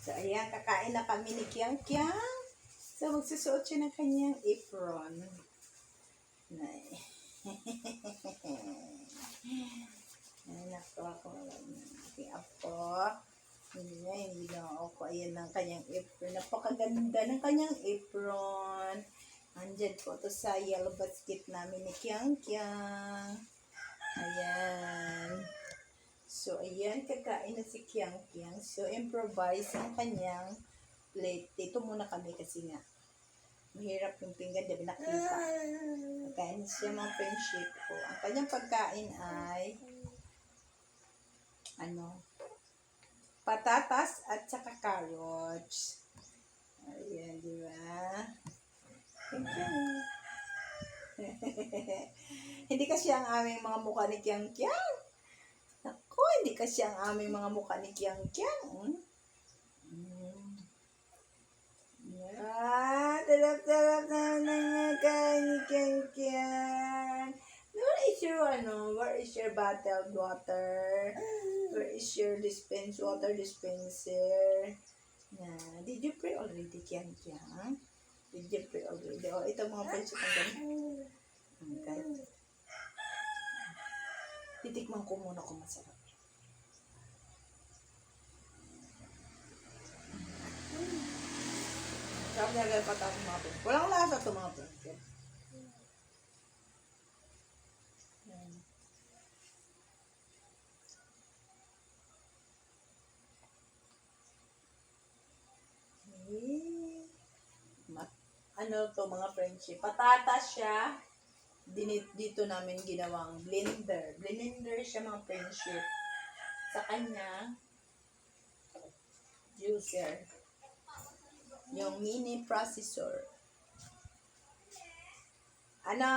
So, ayan, kakain na kami ni Kiang Kiang. So, magsusuot siya ng kanyang apron. Nay. Ay, naku, ako lang. Aking apo. Hindi niya, hindi na ako. Ayan ang kanyang apron. Napakaganda ng kanyang apron. Andyan po to sa yellow basket namin ni Kiang Kiang. Ayan. So, ayan, kakain na si Kiang Kiang. So, improvise ang kanyang plate. Dito muna kami kasi nga. Mahirap yung pinggan, di ba nakita? Kakain siya mga friendship ko. Ang kanyang pagkain ay patatas at saka carrots. Ayan, di ba? Hindi kasi ang aming mga mukha ni Kiang Kiang. Ako, hindi kasi ang aming mga mukha ni Kiang Kiang. Tarap-tarap na nangyagay ni Kiang Kiang. Where is your bottled water? Where is your water dispenser? Did you pray already, Kiang Kiang? Did you pray already? Oh, ito mga friendship ang ganun. Okay. Titikman ko muna kung masarap. Sarap na agad patapos mga friendship. Walang lasa ito mga friendship. Ano to mga friendship? Patatas siya. Dito namin ginawang blender. Blender siya mga friendship. Sa kanya, juicer. Yung mini processor. Ano?